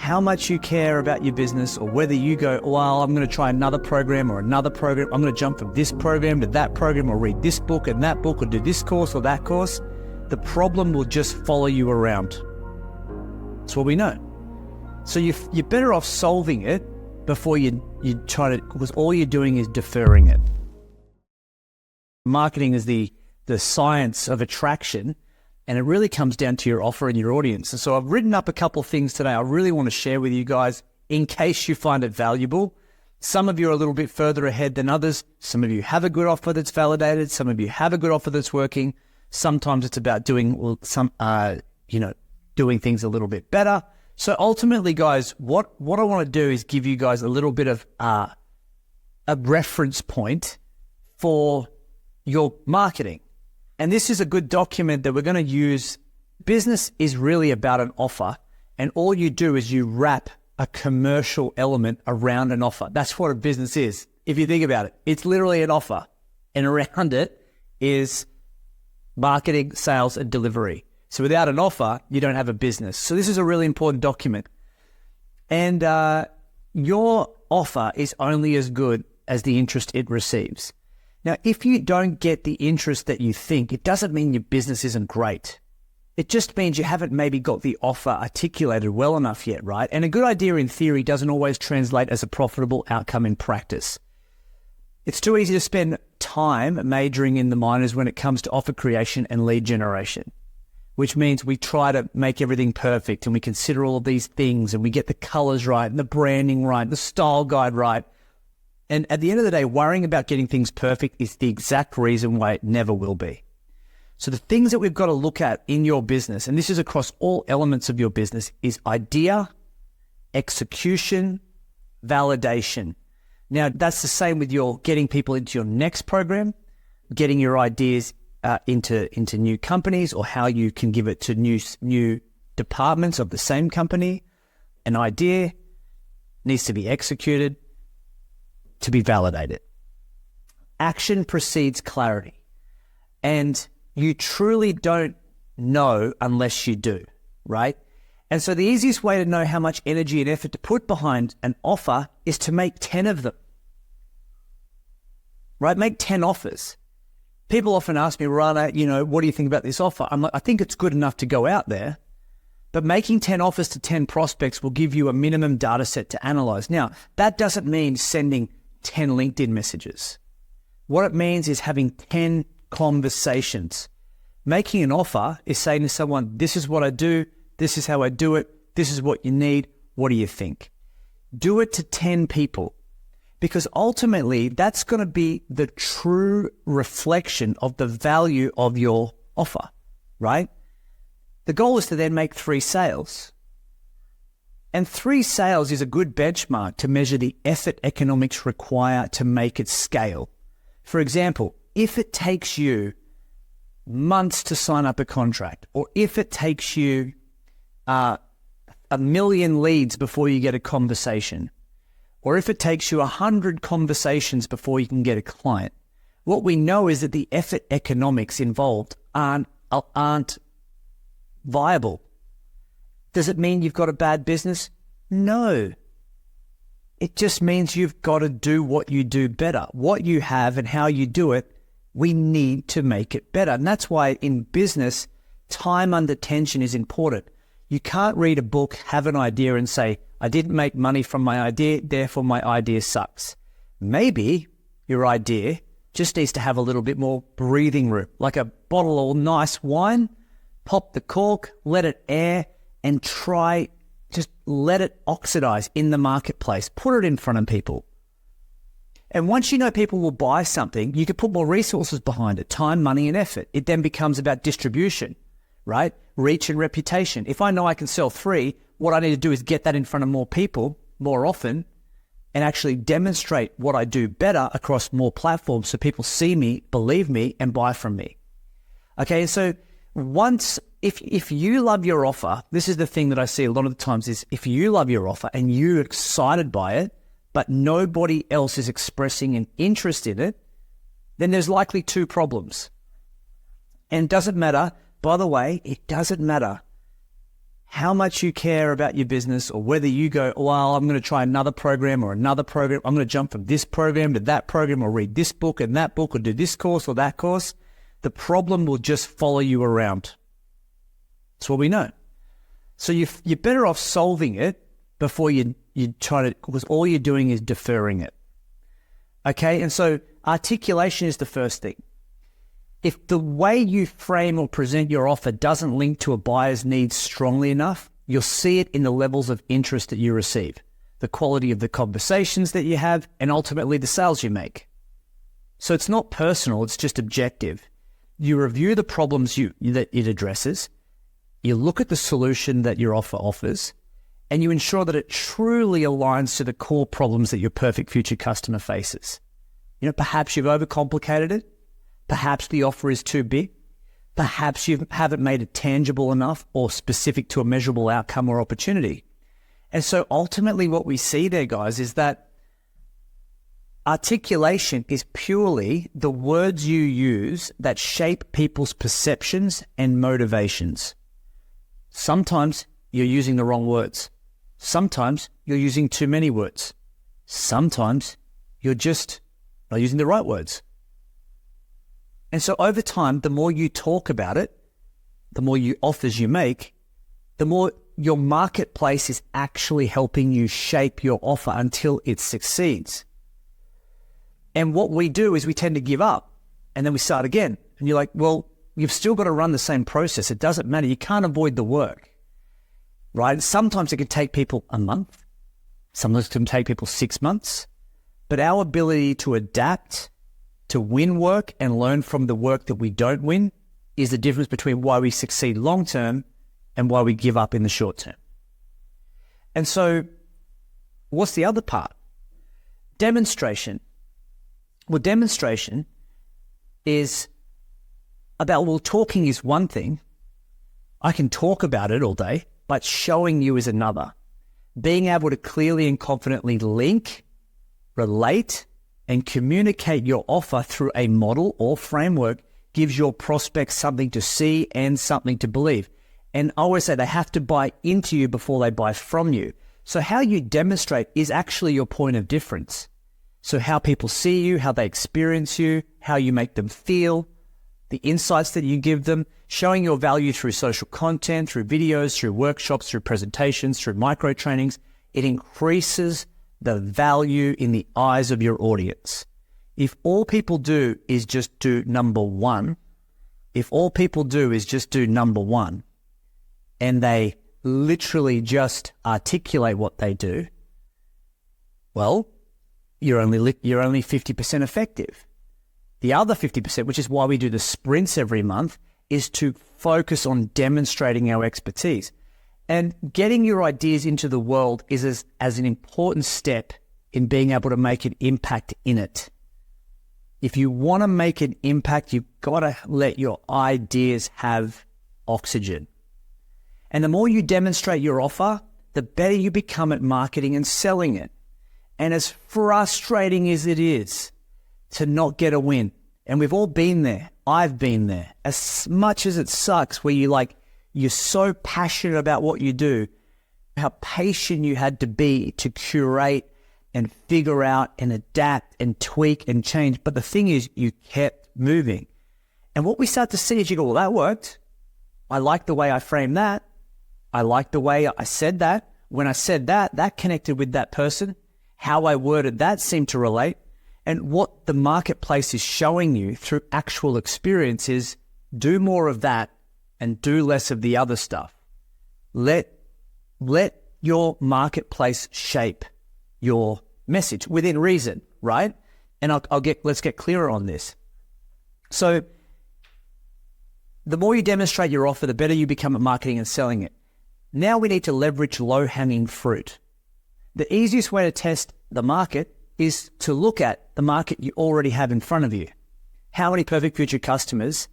how much you care about your business, or whether you go, well, I'm going to try another program or another program. I'm going to jump from this program to that program, or read this book and that book, or do this course or that course. The problem will just follow you around. That's what we know. So you're better off solving it before you try to, because all you're doing is deferring it. Marketing is the science of attraction, and it really comes down to your offer and your audience. And so I've written up a couple of things today I really want to share with you guys in case you find it valuable. Some of you are a little bit further ahead than others. Some of you have a good offer that's validated. Some of you have a good offer that's working. Sometimes it's about doing doing things a little bit better. So ultimately, guys, what I want to do is give you guys a little bit of a reference point for your marketing. And this is a good document that we're going to use. Business is really about an offer, and all you do is you wrap a commercial element around an offer. That's what a business is. If you think about it, it's literally an offer, and around it is marketing, sales, and delivery. So without an offer, you don't have a business. So this is a really important document. And your offer is only as good as the interest it receives. Now, if you don't get the interest that you think, it doesn't mean your business isn't great. It just means you haven't maybe got the offer articulated well enough yet, right? And a good idea in theory doesn't always translate as a profitable outcome in practice. It's too easy to spend time majoring in the minors when it comes to offer creation and lead generation, which means we try to make everything perfect, and we consider all of these things, and we get the colors right and the branding right, the style guide right. And at the end of the day, worrying about getting things perfect is the exact reason why it never will be. So the things that we've got to look at in your business, and this is across all elements of your business, is idea, execution, validation. Now, that's the same with your getting people into your next program, getting your ideas into new companies, or how you can give it to new departments of the same company. An idea needs to be executed to be validated. Action precedes clarity, and you truly don't know unless you do, right? And so the easiest way to know how much energy and effort to put behind an offer is to make 10 of them, right? Make 10 offers. People often ask me, Rana, what do you think about this offer? I'm like, I think it's good enough to go out there, but making 10 offers to 10 prospects will give you a minimum data set to analyze. Now, that doesn't mean sending 10 LinkedIn messages. What it means is having 10 conversations. Making an offer is saying to someone, this is what I do, this is how I do it, this is what you need, what do you think? Do it to 10 people, because ultimately that's going to be the true reflection of the value of your offer, right? The goal is to then make 3 sales. And 3 sales is a good benchmark to measure the effort economics required to make it scale. For example, if it takes you months to sign up a contract, or if it takes you 1 million leads before you get a conversation, or if it takes you 100 conversations before you can get a client, what we know is that the effort economics involved aren't viable. Does it mean you've got a bad business? No. It just means you've got to do what you do better. What you have and how you do it, we need to make it better. And that's why in business, time under tension is important. You can't read a book, have an idea, and say, I didn't make money from my idea, therefore my idea sucks. Maybe your idea just needs to have a little bit more breathing room, like a bottle of nice wine, pop the cork, let it air, and just let it oxidize in the marketplace. Put it in front of people. And once you know people will buy something, you can put more resources behind it, time, money, and effort. It then becomes about distribution, right? Reach and reputation. If I know I can sell 3, what I need to do is get that in front of more people more often and actually demonstrate what I do better across more platforms so people see me, believe me, and buy from me. Okay, so if you love your offer, this is the thing that I see a lot of the times is if you love your offer and you're excited by it, but nobody else is expressing an interest in it, then there's likely 2 problems. And it doesn't matter, by the way, it doesn't matter how much you care about your business, or whether you go, well, I'm going to try another program or another program. I'm going to jump from this program to that program, or read this book and that book, or do this course or that course. The problem will just follow you around. That's what we know. So you're better off solving it before you try to, because all you're doing is deferring it. Okay, and so articulation is the first thing. If the way you frame or present your offer doesn't link to a buyer's needs strongly enough, you'll see it in the levels of interest that you receive, the quality of the conversations that you have, and ultimately the sales you make. So it's not personal, it's just objective. You review the problems that it addresses, you look at the solution that your offer offers, and you ensure that it truly aligns to the core problems that your perfect future customer faces. Perhaps you've overcomplicated it. Perhaps the offer is too big. Perhaps you haven't made it tangible enough or specific to a measurable outcome or opportunity. And so ultimately what we see there, guys, is that articulation is purely the words you use that shape people's perceptions and motivations. Sometimes you're using the wrong words. Sometimes you're using too many words. Sometimes you're just not using the right words. And so over time, the more you talk about it, the more offers you make, the more your marketplace is actually helping you shape your offer until it succeeds. And what we do is we tend to give up, and then we start again. And you're like, well, you've still got to run the same process. It doesn't matter. You can't avoid the work, right? Sometimes it can take people a month. Sometimes it can take people 6 months. But our ability to adapt, to win work and learn from the work that we don't win is the difference between why we succeed long-term and why we give up in the short term. And so what's the other part? Demonstration. Well, demonstration is about, well, talking is one thing. I can talk about it all day, but showing you is another. Being able to clearly and confidently link, relate, and communicate your offer through a model or framework gives your prospects something to see and something to believe. And I always say they have to buy into you before they buy from you. So how you demonstrate is actually your point of difference. So how people see you, how they experience you, how you make them feel, the insights that you give them, showing your value through social content, through videos, through workshops, through presentations, through micro trainings. It increases the value in the eyes of your audience. If all people do is just do number one, and they literally just articulate what they do, well, you're only 50% effective. The other 50%, which is why we do the sprints every month, is to focus on demonstrating our expertise. And getting your ideas into the world is as an important step in being able to make an impact in it. If you want to make an impact, you've got to let your ideas have oxygen. And the more you demonstrate your offer, the better you become at marketing and selling it. And as frustrating as it is to not get a win, and we've all been there, I've been there, as much as it sucks where you're so passionate about what you do, how patient you had to be to curate and figure out and adapt and tweak and change. But the thing is, you kept moving. And what we start to see is you go, well, that worked. I like the way I framed that. I like the way I said that. When I said that, that connected with that person. How I worded that seemed to relate. And what the marketplace is showing you through actual experience is do more of that and do less of the other stuff. Let your marketplace shape your message within reason, right? And let's get clearer on this. So the more you demonstrate your offer, the better you become at marketing and selling it. Now we need to leverage low-hanging fruit. The easiest way to test the market is to look at the market you already have in front of you. How many perfect future customers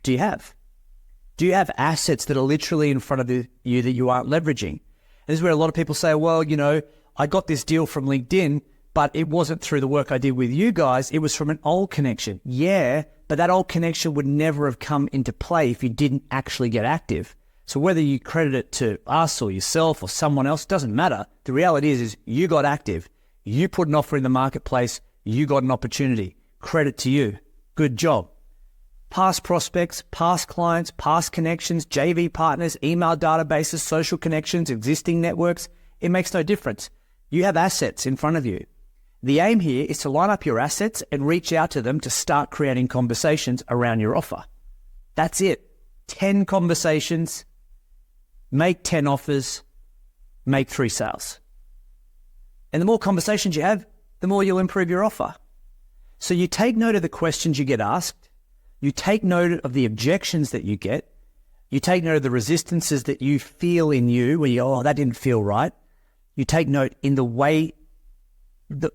do you have? Do you have assets that are literally in front of you that you aren't leveraging? This is where a lot of people say, well, I got this deal from LinkedIn, but it wasn't through the work I did with you guys. It was from an old connection. Yeah, but that old connection would never have come into play if you didn't actually get active. So whether you credit it to us or yourself or someone else, doesn't matter. The reality is you got active. You put an offer in the marketplace. You got an opportunity. Credit to you. Good job. Past prospects, past clients, past connections, JV partners, email databases, social connections, existing networks, it makes no difference. You have assets in front of you. The aim here is to line up your assets and reach out to them to start creating conversations around your offer. That's it. 10 conversations, make 10 offers, make 3 sales. And the more conversations you have, the more you'll improve your offer. So you take note of the questions you get asked. You take note of the objections that you get. You take note of the resistances that you feel in you when you go, oh, that didn't feel right. You take note in the way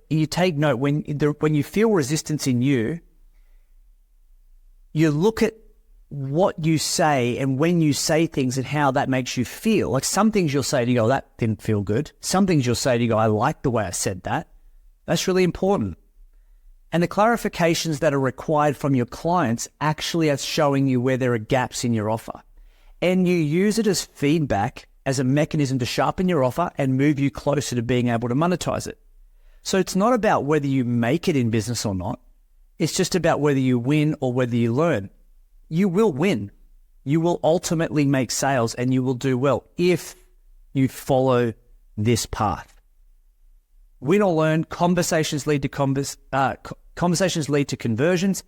you take note when you feel resistance in you, you look at what you say and when you say things and how that makes you feel. Like some things you'll say to you, oh, that didn't feel good. Some things you'll say to you, I like the way I said that. That's really important. And the clarifications that are required from your clients actually are showing you where there are gaps in your offer. And you use it as feedback, as a mechanism to sharpen your offer and move you closer to being able to monetize it. So it's not about whether you make it in business or not. It's just about whether you win or whether you learn. You will win. You will ultimately make sales and you will do well if you follow this path. Win or learn, conversations lead to conversions.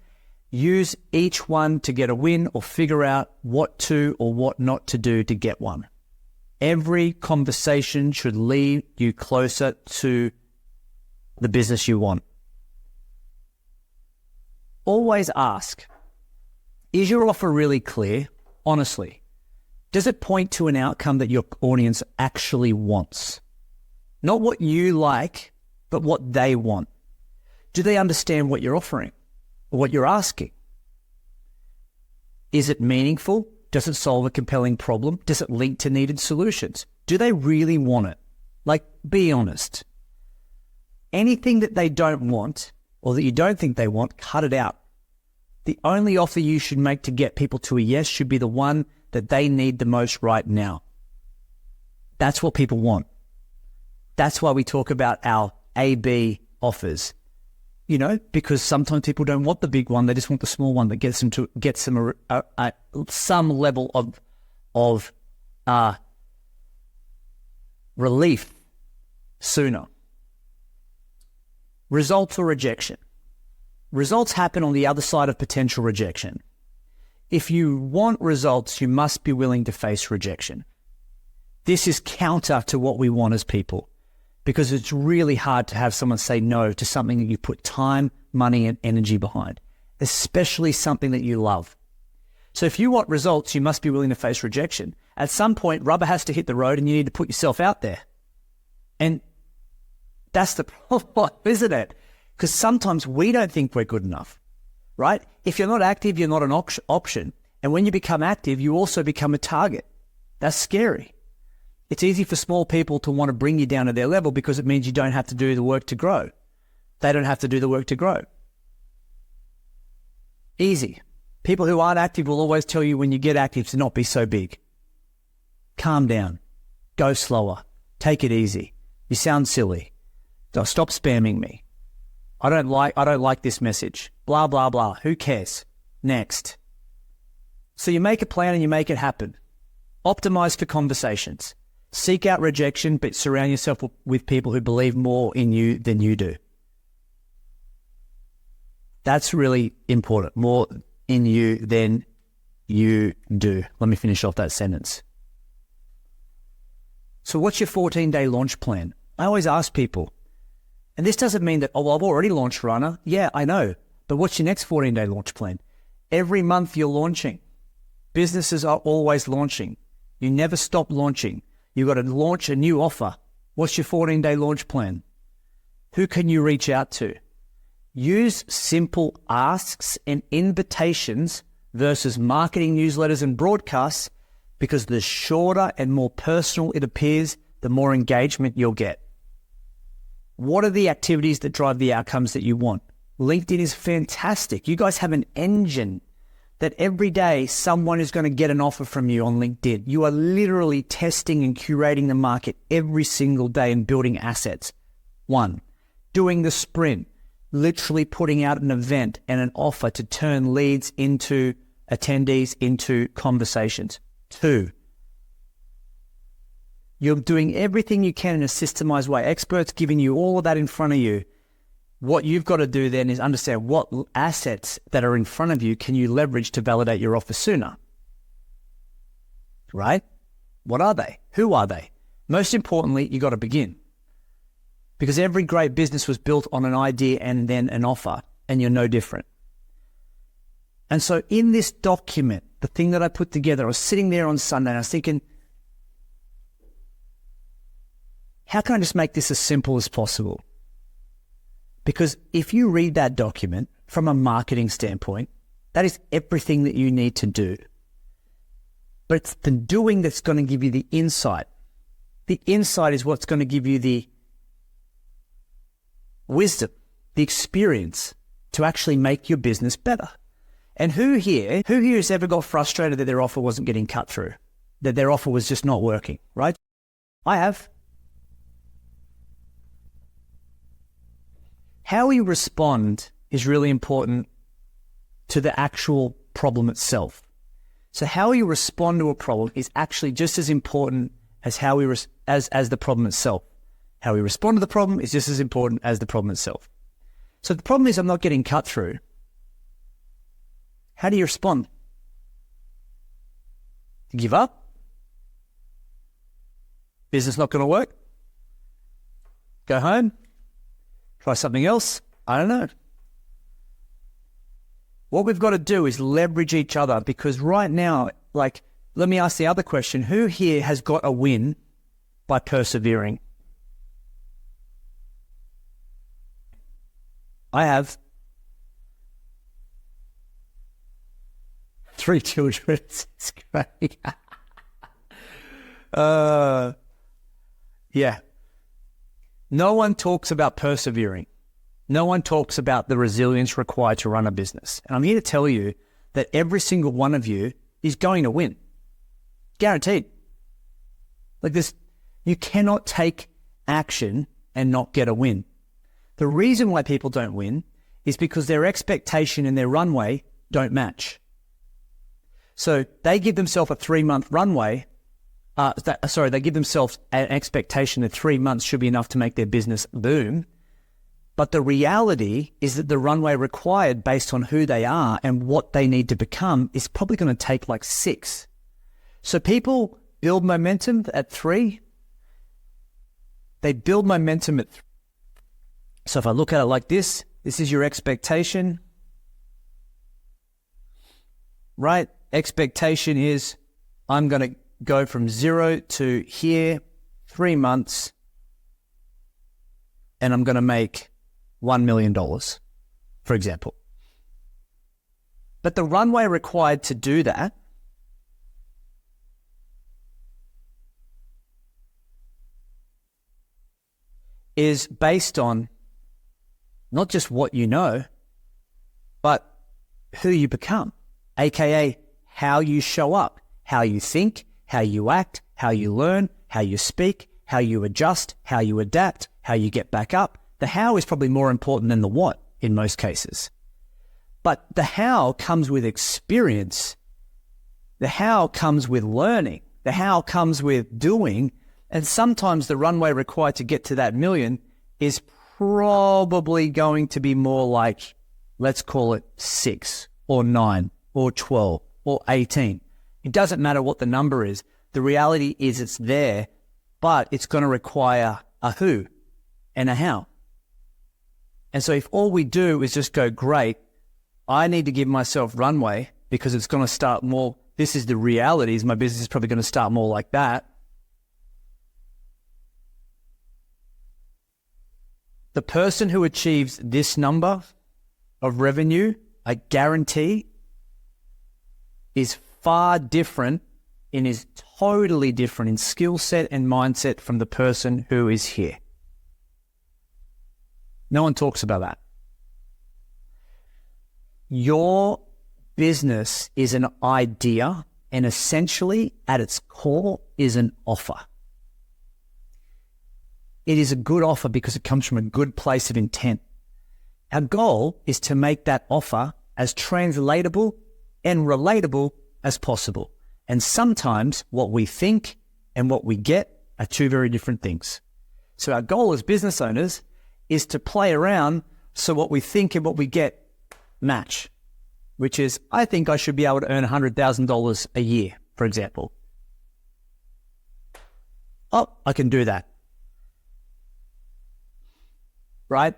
Use each one to get a win or figure out what to or what not to do to get one. Every conversation should lead you closer to the business you want. Always ask, is your offer really clear? Honestly, does it point to an outcome that your audience actually wants? Not what you like, but what they want. Do they understand what you're offering or what you're asking? Is it meaningful? Does it solve a compelling problem? Does it link to needed solutions? Do they really want it? Like, be honest. Anything that they don't want or that you don't think they want, cut it out. The only offer you should make to get people to a yes should be the one that they need the most right now. That's what people want. That's why we talk about our A-B offers, because sometimes people don't want the big one. They just want the small one that gets them some level of relief sooner. Results or rejection. Results happen on the other side of potential rejection. If you want results, you must be willing to face rejection. This is counter to what we want as people, because it's really hard to have someone say no to something that you put time, money, and energy behind, especially something that you love. So if you want results, you must be willing to face rejection. At some point, rubber has to hit the road and you need to put yourself out there. And that's the problem, isn't it? Because sometimes we don't think we're good enough, right? If you're not active, you're not an option. And when you become active, you also become a target. That's scary. It's easy for small people to want to bring you down to their level because it means you don't have to do the work to grow. They don't have to do the work to grow. Easy. People who aren't active will always tell you when you get active to not be so big. Calm down. Go slower. Take it easy. You sound silly. Stop spamming me. I don't like this message. Blah, blah, blah. Who cares? Next. So you make a plan and you make it happen. Optimize for conversations. Seek out rejection, but surround yourself with people who believe more in you than you do. That's really important. More in you than you do. Let me finish off that sentence. So what's your 14-day launch plan? I always ask people, and this doesn't mean that, oh, well, I've already launched Runner. Yeah, I know. But what's your next 14-day launch plan? Every month you're launching. Businesses are always launching. You never stop launching. You've got to launch a new offer. What's your 14-day launch plan? Who can you reach out to? Use simple asks and invitations versus marketing newsletters and broadcasts, because the shorter and more personal it appears, the more engagement you'll get. What are the activities that drive the outcomes that you want? LinkedIn is fantastic. You guys have an engine that every day someone is going to get an offer from you on LinkedIn. You are literally testing and curating the market every single day and building assets. 1, doing the sprint, literally putting out an event and an offer to turn leads into attendees, into conversations. 2, you're doing everything you can in a systemized way. Experts giving you all of that in front of you. What you've got to do then is understand what assets that are in front of you can you leverage to validate your offer sooner. Right? What are they? Who are they? Most importantly, you got to begin. Because every great business was built on an idea and then an offer, and you're no different. And so in this document, the thing that I put together, I was sitting there on Sunday and I was thinking, how can I just make this as simple as possible? Because if you read that document from a marketing standpoint, that is everything that you need to do. But it's the doing that's going to give you the insight. The insight is what's going to give you the wisdom, the experience to actually make your business better. And who here has ever got frustrated that their offer wasn't getting cut through, that their offer was just not working, right? I have. How we respond is really important to the actual problem itself. So how we respond to a problem is actually just as important as how we as the problem itself. How we respond to the problem is just as important as the problem itself. So the problem is I'm not getting cut through. How do you respond? Give up? Business not going to work? Go home? Try something else? I don't know. What we've got to do is leverage each other, because right now, let me ask the other question. Who here has got a win by persevering? I have. 3 children. It's great. Yeah. No one talks about persevering. No one talks about the resilience required to run a business. And I'm here to tell you that every single one of you is going to win. Guaranteed. You cannot take action and not get a win. The reason why people don't win is because their expectation and their runway don't match. So they give themselves a 3-month runway. They give themselves an expectation that 3 months should be enough to make their business boom. But the reality is that the runway required based on who they are and what they need to become is probably going to take 6. So people build momentum at 3. They build momentum at 3. So if I look at it like this is your expectation, right? Expectation is I'm going to go from 0 to here, 3 months, and I'm going to make $1 million, for example. But the runway required to do that is based on not just what you know, but who you become, aka how you show up, how you think, how you act, how you learn, how you speak, how you adjust, how you adapt, how you get back up. The how is probably more important than the what in most cases. But the how comes with experience. The how comes with learning. The how comes with doing. And sometimes the runway required to get to that million is probably going to be more like, let's call it 6 or 9 or 12 or 18. It doesn't matter what the number is. The reality is it's there, but it's going to require a who and a how. And so if all we do is just go, great, I need to give myself runway because it's going to start more. This is the reality, is my business is probably going to start more like that. The person who achieves this number of revenue, I guarantee, is far different and is totally different in skill set and mindset from the person who is here. No one talks about that. Your business is an idea, and essentially at its core is an offer. It is a good offer because it comes from a good place of intent. Our goal is to make that offer as translatable and relatable as possible. And sometimes what we think and what we get are two very different things. So our goal as business owners is to play around so what we think and what we get match, which is, I think I should be able to earn $100,000 a year, for example. Oh, I can do that. Right?